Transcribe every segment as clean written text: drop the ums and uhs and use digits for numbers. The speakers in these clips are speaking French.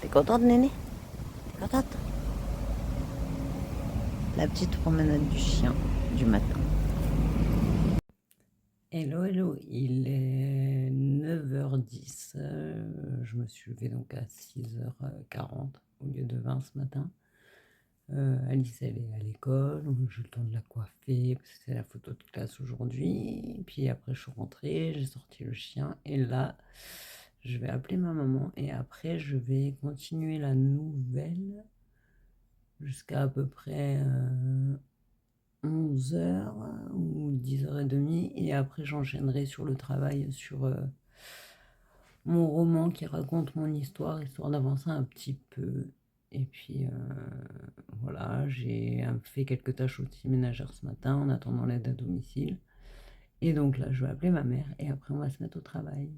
T'es contente, Néné? T'es contente? La petite promenade du chien du matin. Hello, hello, il est 9h10. Je me suis levée donc à 6h40 au lieu de 20 ce matin. Alice, elle est à l'école, donc j'ai le temps de la coiffer parce que c'est la photo de classe aujourd'hui. Et puis après, je suis rentrée, j'ai sorti le chien et là, je vais appeler ma maman et après, je vais continuer la nouvelle jusqu'à à peu près 11h ou 10h30 et après, j'enchaînerai sur le travail sur mon roman qui raconte mon histoire, histoire d'avancer un petit peu. Et puis voilà, j'ai fait quelques tâches aussi ménagères ce matin en attendant l'aide à domicile. Et donc là, je vais appeler ma mère et après on va se mettre au travail.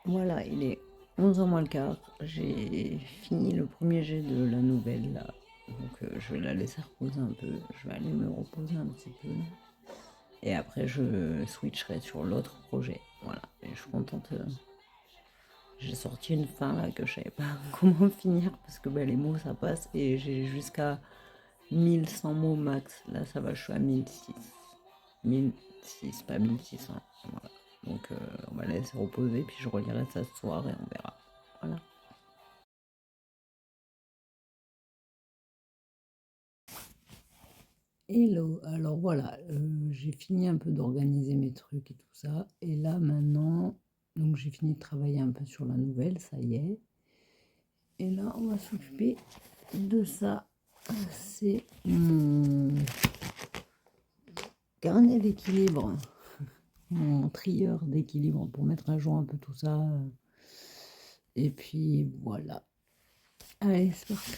Voilà, il est 11h moins le quart. J'ai fini le premier jet de la nouvelle là. Donc je vais la laisser reposer un peu. Je vais aller me reposer un petit peu. Et après je switcherai sur l'autre projet. Voilà. Et je suis contente. J'ai sorti une fin là que je savais pas comment finir parce que les mots ça passe et j'ai jusqu'à 1100 mots max. Là ça va, je suis à 1006. 1006, pas 1600. Voilà. Donc on va la laisser reposer puis je relirai ça ce soir et on verra. Voilà. Hello, alors voilà, j'ai fini un peu d'organiser mes trucs et tout ça. Et là maintenant, donc j'ai fini de travailler un peu sur la nouvelle, ça y est. Et là, on va s'occuper de ça. C'est mon carnet d'équilibre, mon trieur d'équilibre pour mettre à jour un peu tout ça. Et puis voilà. Allez, c'est parti.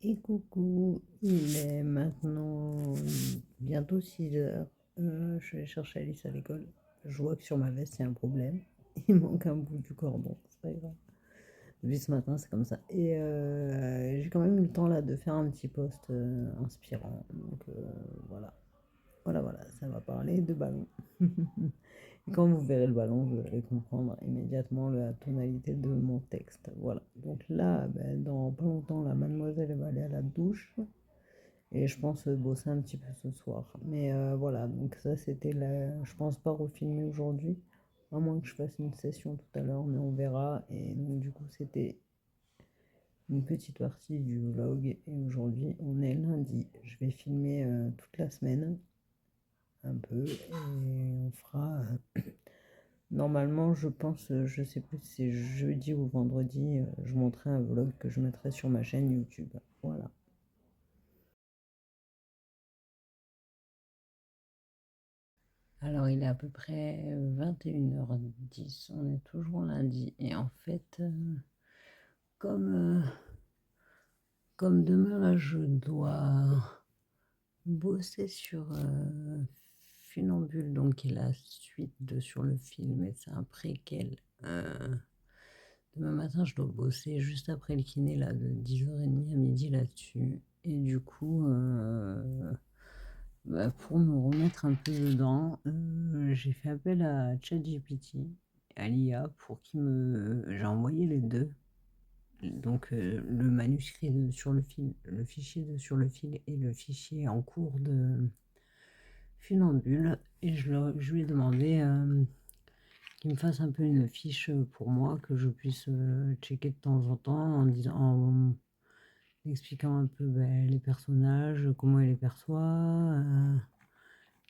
Et coucou, il est maintenant bientôt 6h. Je vais chercher Alice à l'école. Je vois que sur ma veste, il y a un problème. Il manque un bout du cordon, c'est pas grave. Depuis ce matin, c'est comme ça. Et j'ai quand même eu le temps là de faire un petit post inspirant. Donc voilà. Voilà, ça va parler de ballon. Et quand vous verrez le ballon, vous allez comprendre immédiatement la tonalité de mon texte. Voilà. Donc là, dans pas longtemps, la mademoiselle elle va aller à la douche. Et je pense bosser un petit peu ce soir. Mais voilà, donc ça c'était la. Je pense pas refilmer aujourd'hui. À moins que je fasse une session tout à l'heure, mais on verra. Et donc du coup, c'était une petite partie du vlog. Et aujourd'hui, on est lundi. Je vais filmer toute la semaine un peu et on fera normalement je pense je sais plus si c'est jeudi ou vendredi je montrerai un vlog que je mettrai sur ma chaîne YouTube. Voilà. Alors il est à peu près 21h10, on est toujours lundi et en fait comme comme demain là je dois bosser sur Funambule donc qui est la suite de sur le film et c'est un préquel. Demain matin, je dois bosser juste après le kiné là, de 10h30 à midi là-dessus. Et du coup, pour me remettre un peu dedans, j'ai fait appel à ChatGPT, à l'IA, pour qu'il me... J'ai envoyé les deux. Donc le manuscrit sur le fil, le fichier sur le fil et le fichier en cours de Funambule et je lui ai demandé qu'il me fasse un peu une fiche pour moi, que je puisse checker de temps en temps en expliquant un peu les personnages, comment il les perçoit.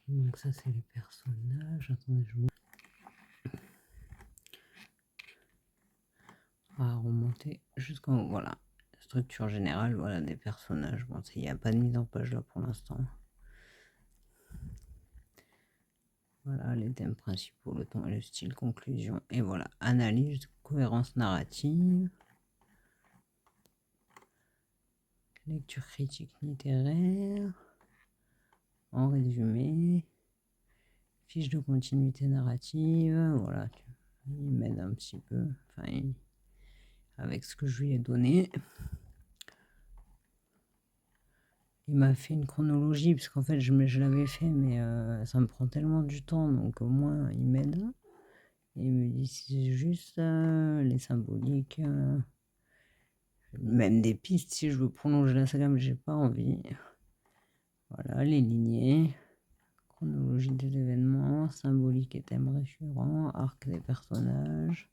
Donc ça c'est les personnages. Attendez, on va remonter jusqu'en haut. Voilà, structure générale, voilà des personnages. Bon, il n'y a pas de mise en page là pour l'instant. Voilà les thèmes principaux, le ton et le style, conclusion. Et voilà, analyse, cohérence narrative. Lecture critique littéraire. En résumé. Fiche de continuité narrative. Voilà, il m'aide un petit peu. Enfin, avec ce que je lui ai donné. Il m'a fait une chronologie, parce qu'en fait, je l'avais fait, mais ça me prend tellement du temps, donc au moins, il m'aide. Et il me dit si c'est juste les symboliques, même des pistes, si je veux prolonger la saga, mais j'ai pas envie. Voilà, les lignées, chronologie des événements, symbolique et thème récurrent, arc des personnages,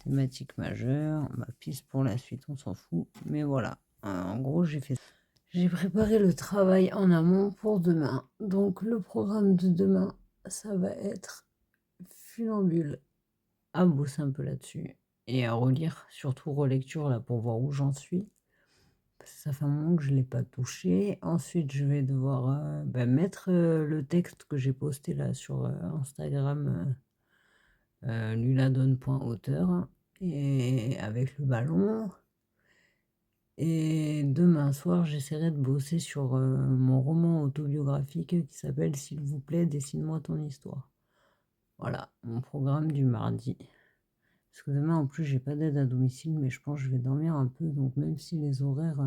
thématique majeure, ma piste pour la suite, on s'en fout. Mais voilà, en gros, j'ai préparé le travail en amont pour demain. Donc le programme de demain, ça va être Funambule, à bosser un peu là-dessus et à relire, surtout relecture là pour voir où j'en suis. Parce que ça fait un moment que je ne l'ai pas touché. Ensuite, je vais devoir mettre le texte que j'ai posté là sur Instagram, luladonne.auteur, et avec le ballon. Et demain soir, j'essaierai de bosser sur mon roman autobiographique qui s'appelle S'il vous plaît, dessine-moi ton histoire. Voilà, mon programme du mardi. Parce que demain, en plus, j'ai pas d'aide à domicile, mais je pense que je vais dormir un peu. Donc, même si les horaires,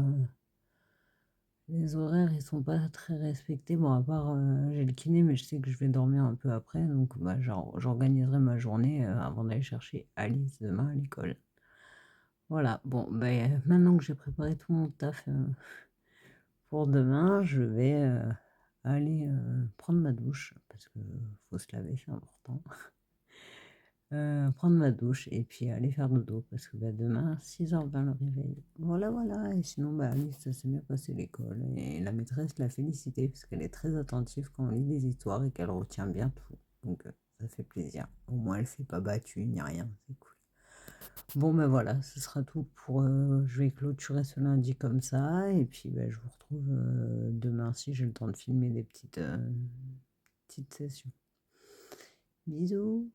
ils sont pas très respectés. Bon, à part, j'ai le kiné, mais je sais que je vais dormir un peu après. Donc, j'organiserai ma journée avant d'aller chercher Alice demain à l'école. Voilà, bon, maintenant que j'ai préparé tout mon taf pour demain, je vais aller prendre ma douche, parce que faut se laver, c'est important. Prendre ma douche et puis aller faire dodo, parce que demain, 6h20 le réveil. Voilà, voilà. Et sinon, Alice, ça s'est bien passé l'école. Et la maîtresse l'a félicité, parce qu'elle est très attentive quand on lit des histoires et qu'elle retient bien tout. Donc, ça fait plaisir. Au moins, elle s'est pas battue ni rien. C'est cool. Bon, voilà, ce sera tout pour. Je vais clôturer ce lundi comme ça. Et puis, je vous retrouve demain si j'ai le temps de filmer des petites sessions. Bisous.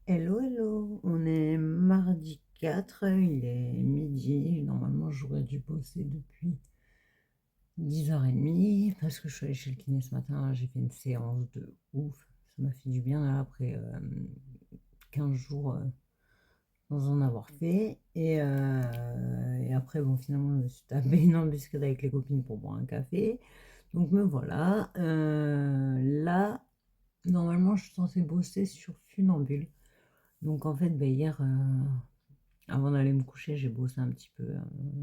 Hello, hello, on est mardi 4, il est midi. Normalement, j'aurais dû bosser depuis 10h30 parce que je suis allée chez le kiné ce matin. J'ai fait une séance de ouf. Ça m'a fait du bien là, après 15 jours sans en avoir fait. Et après, bon, finalement, je me suis tapé une embuscade avec les copines pour boire un café. Donc, me voilà. Là, normalement, je suis censée bosser sur Funambule. Donc en fait, hier, avant d'aller me coucher, j'ai bossé un petit peu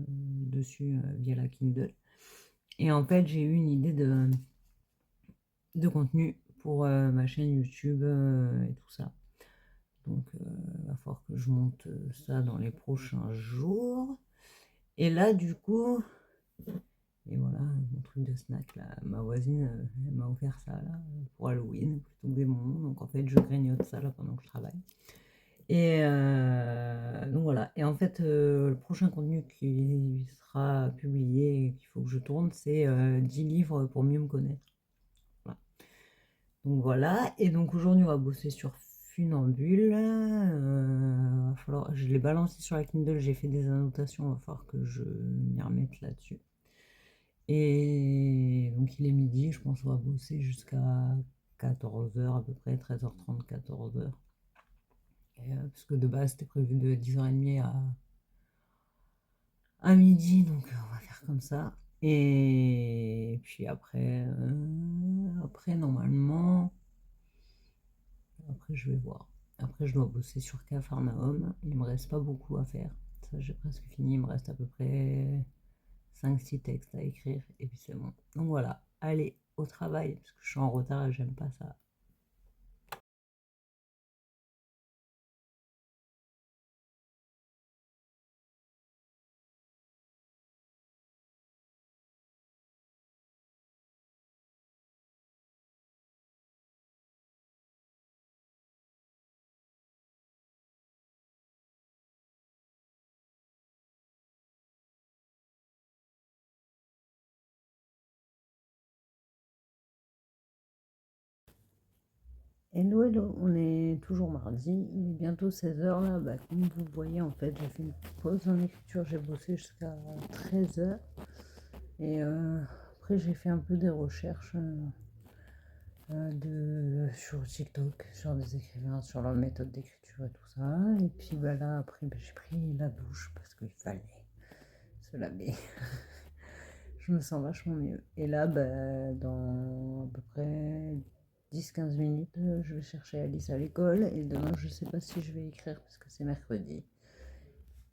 dessus via la Kindle. Et en fait, j'ai eu une idée de contenu pour ma chaîne YouTube et tout ça. Donc il va falloir que je monte ça dans les prochains jours. Et là, du coup, et voilà, mon truc de snack là, ma voisine, elle m'a offert ça là pour Halloween, plutôt que des bonbons. Donc en fait, je grignote ça là pendant que je travaille. Et donc voilà. Et en fait, le prochain contenu qui sera publié et qu'il faut que je tourne, c'est 10 livres pour mieux me connaître. Voilà. Donc voilà. Et donc aujourd'hui, on va bosser sur Funambule. Je l'ai balancé sur la Kindle, j'ai fait des annotations, il va falloir que je m'y remette là-dessus. Et donc il est midi, je pense qu'on va bosser jusqu'à 14h à peu près, 13h30, 14h. Parce que de base c'était prévu de 10h30 à midi, donc on va faire comme ça. Et puis après normalement, après je vais voir. Après je dois bosser sur Capharnaüm. Il me reste pas beaucoup à faire. Ça j'ai presque fini. Il me reste à peu près 5-6 textes à écrire et puis c'est bon. Donc voilà, allez au travail parce que je suis en retard et j'aime pas ça. Hello, hello, on est toujours mardi, il est bientôt 16 h là, comme vous voyez en fait j'ai fait une pause en écriture, j'ai bossé jusqu'à 13 h et après j'ai fait un peu des recherches sur TikTok, sur des écrivains, sur leur méthode d'écriture et tout ça, et puis là après j'ai pris la douche parce qu'il fallait se laver. Je me sens vachement mieux. Et là, dans à peu près 10-15 minutes, je vais chercher Alice à l'école. Et demain, je sais pas si je vais écrire parce que c'est mercredi.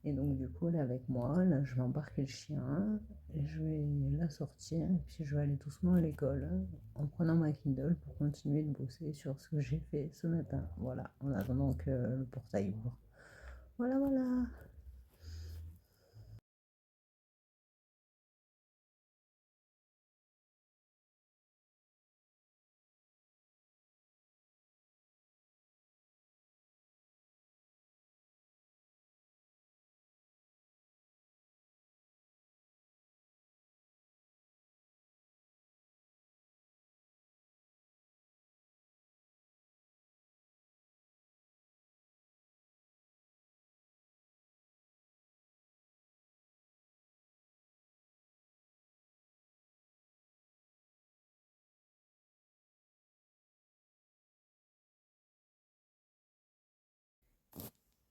Et donc, du coup, elle est avec moi. Là, je vais embarquer le chien et je vais la sortir. Et puis, je vais aller doucement à l'école en prenant ma Kindle pour continuer de bosser sur ce que j'ai fait ce matin. Voilà, en attendant que le portail ouvre. Voilà, voilà.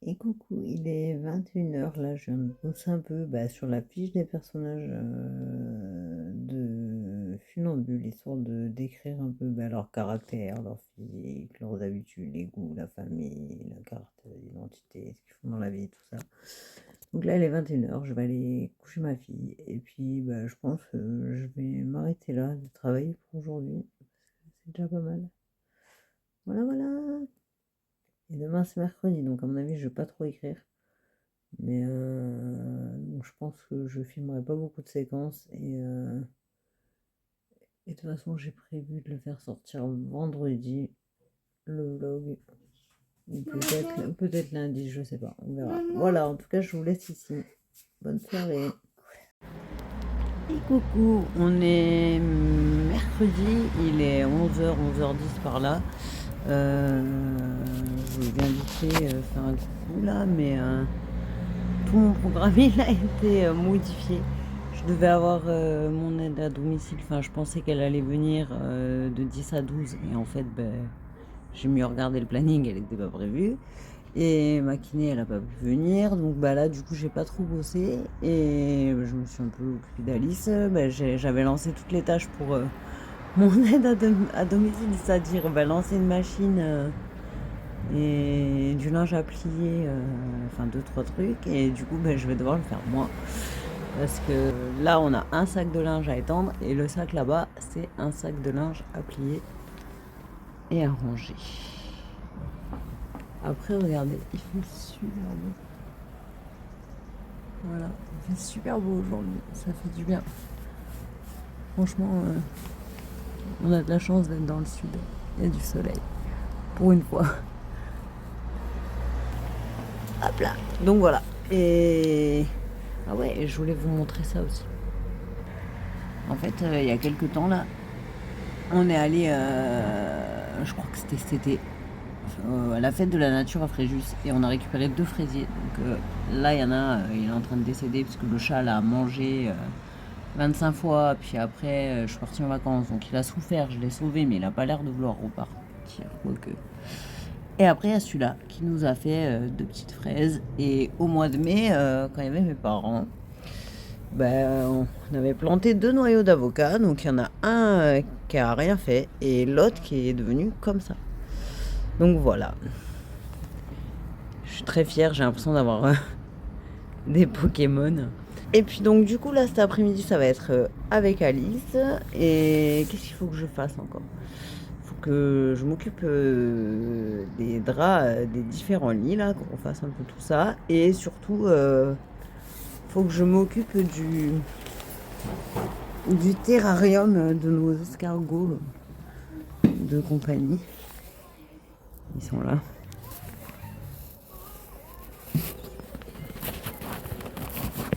Et coucou, il est 21 h là, je me bosser un peu sur la fiche des personnages de Funambule, histoire de décrire un peu leur caractère, leur physique, leurs habitudes, les goûts, la famille, la carte d'identité, ce qu'ils font dans la vie, tout ça. Donc là, il est 21 h, je vais aller coucher ma fille, et puis je pense que je vais m'arrêter là de travailler pour aujourd'hui, c'est déjà pas mal. Voilà, voilà. Et demain, c'est mercredi, donc à mon avis, je vais pas trop écrire. Mais donc je pense que je filmerai pas beaucoup de séquences et de toute façon j'ai prévu de le faire sortir vendredi, le vlog, ou peut-être lundi, je sais pas, on verra. Voilà, en tout cas je vous laisse ici. Bonne soirée. Et coucou, on est mercredi, il est 11 h, 11 h 10 par là. Je viens vite fait faire un coucou là, mais tout mon programme il a été modifié. Je devais avoir mon aide à domicile, enfin je pensais qu'elle allait venir de 10 à 12 et en fait j'ai mieux regardé le planning, elle n'était pas prévue. Et ma kiné elle a pas pu venir, donc là du coup j'ai pas trop bossé et je me suis un peu occupée d'Alice. J'avais lancé toutes les tâches pour mon aide à domicile, c'est-à-dire lancer une machine et du linge à plier, enfin 2-3 trucs, et du coup je vais devoir le faire moi. Parce que là, on a un sac de linge à étendre et le sac là-bas, c'est un sac de linge à plier et à ranger. Après, regardez, il fait super beau. Voilà, il fait super beau aujourd'hui, ça fait du bien. Franchement, on a de la chance d'être dans le sud. Il y a du soleil, pour une fois. Hop là, donc voilà. Et ah ouais, je voulais vous montrer ça aussi. En fait, il y a quelques temps là, on est allé, je crois que c'était cet été, à la fête de la nature à Fréjus et on a récupéré 2 fraisiers. Donc là, il y en a, il est en train de décéder parce que le chat l'a mangé 25 fois. Puis après, je suis partie en vacances, donc il a souffert, je l'ai sauvé, mais il n'a pas l'air de vouloir repartir. Quoique. Et après, il y a celui-là qui nous a fait 2 petites fraises. Et au mois de mai, quand il y avait mes parents, Ben, on avait planté 2 noyaux d'avocat, donc il y en a un qui a rien fait et l'autre qui est devenu comme ça. Donc voilà. Je suis très fière, j'ai l'impression d'avoir des Pokémon. Et puis donc du coup là cet après-midi ça va être avec Alice. Et qu'est-ce qu'il faut que je fasse encore? Il faut que je m'occupe des draps des différents lits là, qu'on fasse un peu tout ça. Et surtout faut que je m'occupe du terrarium de nos escargots de compagnie. Ils sont là.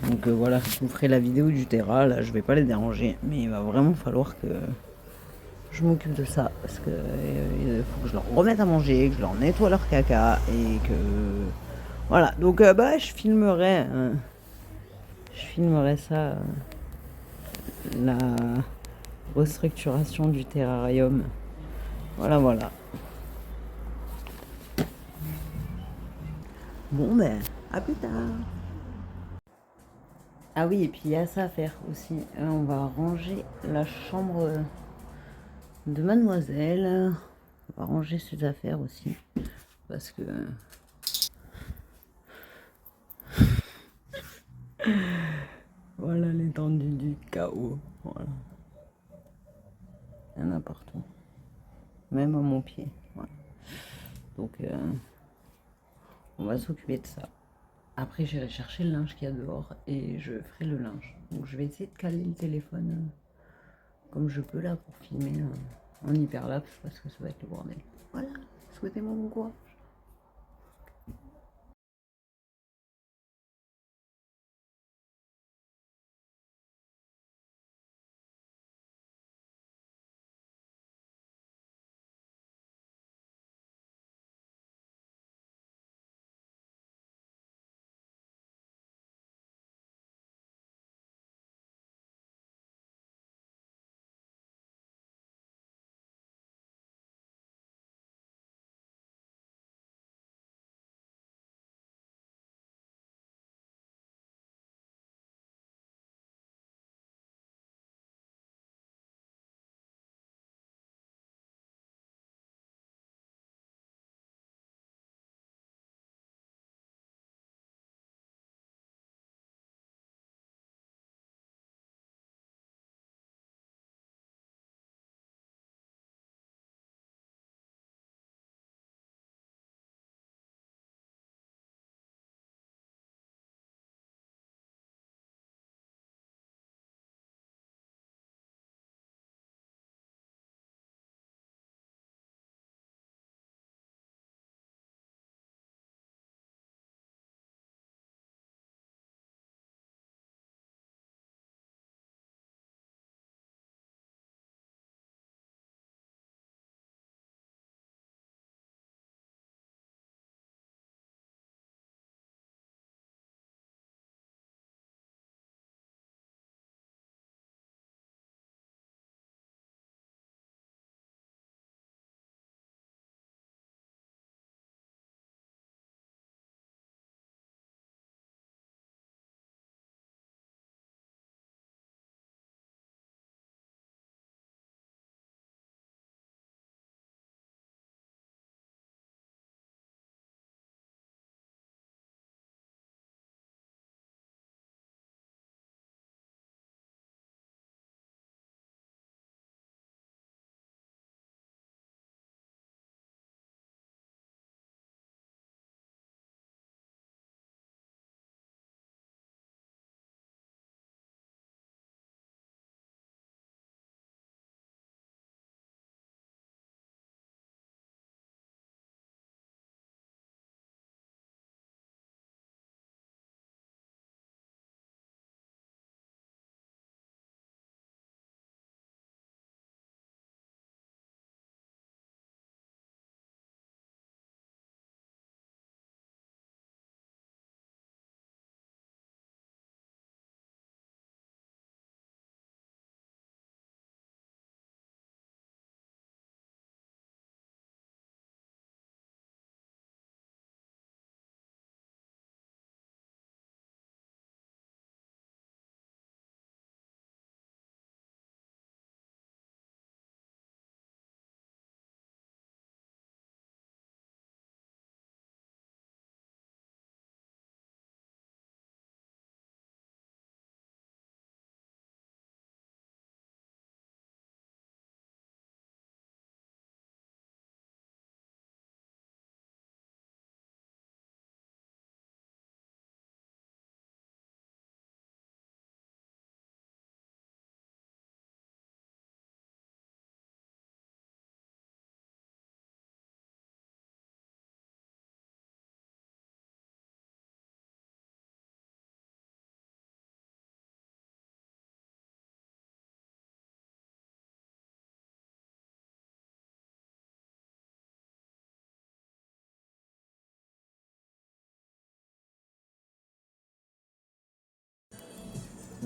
Donc voilà, je vous ferai la vidéo du terra. Là je vais pas les déranger, mais il va vraiment falloir que je m'occupe de ça parce que faut que je leur remette à manger, que je leur nettoie leur caca et que voilà. Donc bah je filmerai ça, la restructuration du terrarium. Voilà voilà. Bon ben à plus tard. Ah oui et puis il y a ça à faire aussi. On va ranger la chambre de mademoiselle. On va ranger ses affaires aussi parce que voilà l'étendue du chaos. Voilà. Il y en a partout. Même à mon pied. Voilà. Donc, on va s'occuper de ça. Après, j'irai chercher le linge qu'il y a dehors et je ferai le linge. Donc, je vais essayer de caler le téléphone comme je peux là pour filmer en hyperlapse parce que ça va être le bordel. Voilà, souhaitez-moi bon courage.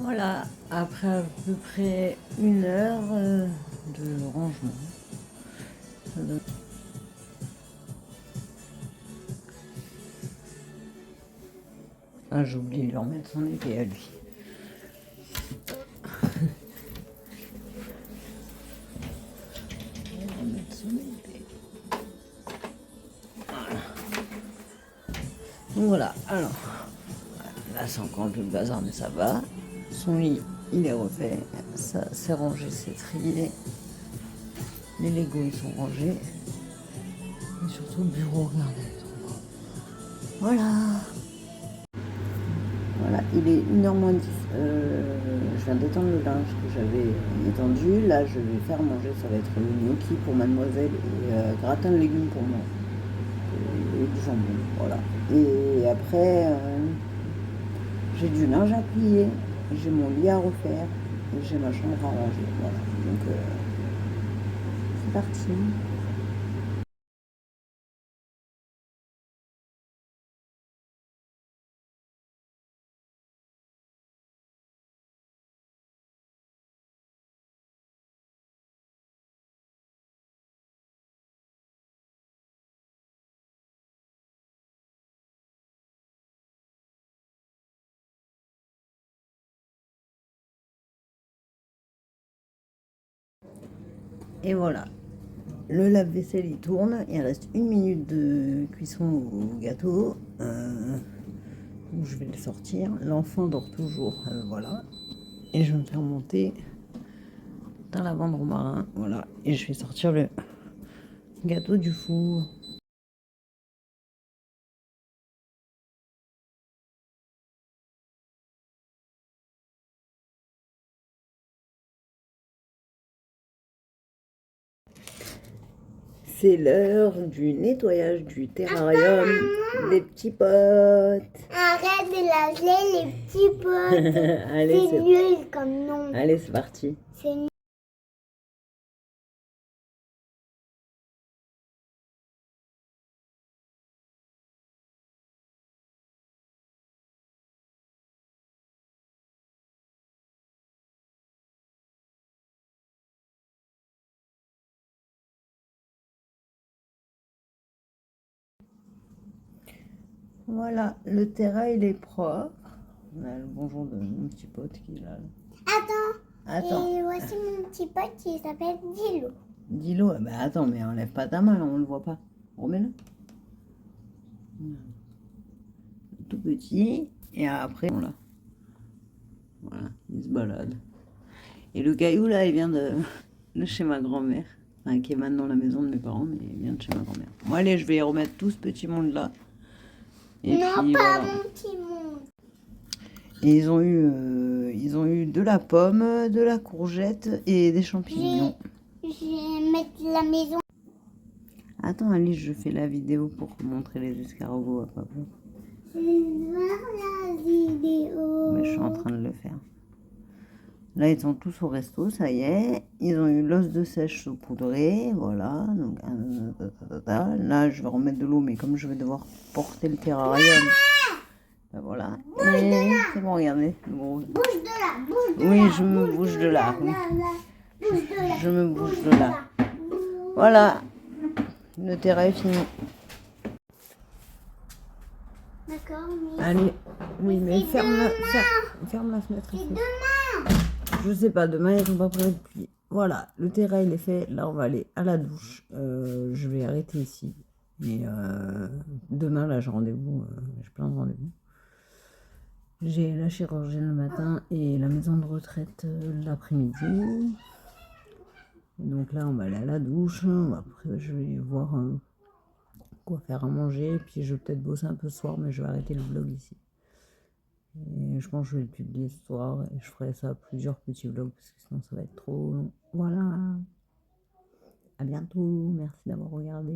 Voilà, après à peu près 1 heure de rangement. Ça donne- Ah, j'ai oublié de lui remettre son épée à lui. Remettre son épée. Donc voilà, alors, là c'est encore un peu le bazar, mais ça va. Son lit, il est refait, ça c'est rangé, c'est trié. Les Legos, ils sont rangés. Et surtout le bureau, regardez. Voilà. Voilà, il est 1h moins 10. Je viens d'étendre le linge que j'avais étendu. Là, je vais faire manger. Ça va être le gnocchi pour mademoiselle et gratin de légumes pour moi. Et du jambon, voilà. Et après, j'ai du linge à plier. J'ai mon lit à refaire. Et j'ai ma chambre à ranger. Voilà. Donc, c'est parti. Et voilà. Le lave-vaisselle il tourne, il reste 1 minute de cuisson au gâteau. Donc je vais le sortir. L'enfant dort toujours, voilà. Et je vais me faire monter dans la bande romarin, voilà. Et je vais sortir le gâteau du four. C'est l'heure du nettoyage du terrarium des petits potes. Arrête de laver les petits potes. Allez, c'est nul comme nom. Allez, c'est parti. C'est nul. Voilà, le terrain il est propre. On a le bonjour de mon petit pote qui est là. Attends. Et voici mon petit pote qui s'appelle Dilo. Dis-le, bah attends, mais enlève pas ta main, là, on le voit pas. Remets-le. Tout petit. Et après, voilà. Voilà, il se balade. Et le caillou, là, il vient de chez ma grand-mère. Enfin, qui est maintenant la maison de mes parents, mais il vient de chez ma grand-mère. Bon, allez, je vais remettre tout ce petit monde-là. Et non, puis, pas voilà. Mon petit monde. Et ils ont eu de la pomme, de la courgette et des champignons. Je vais mettre la maison. Attends, Alice, je fais la vidéo pour montrer les escargots à papa. Je vais voir la vidéo. Mais je suis en train de le faire. Là, ils sont tous au resto, ça y est. Ils ont eu l'os de sèche saupoudré, voilà. Donc, là, je vais remettre de l'eau, mais comme je vais devoir porter le terrarium, ben voilà. C'est bon, regardez. Bouge de là, bouge de là. Oui, je me bouge de là. Oui. Je me bouge de là. Voilà. Le terrain est fini. D'accord, mais... Allez, oui, mais ferme la fenêtre. C'est demain. Je sais pas, demain ils sont pas prêts de plier. Voilà, le terrain il est fait. Là, on va aller à la douche. Je vais arrêter ici. Mais demain, là, j'ai rendez-vous. J'ai plein de rendez-vous. J'ai la chirurgienne le matin et la maison de retraite l'après-midi. Donc là, on va aller à la douche. Après, je vais voir quoi faire à manger. Puis je vais peut-être bosser un peu ce soir, mais je vais arrêter le vlog ici. Et je pense que je vais le publier ce soir et je ferai ça plusieurs petits vlogs parce que sinon ça va être trop long. Voilà. À bientôt. Merci d'avoir regardé.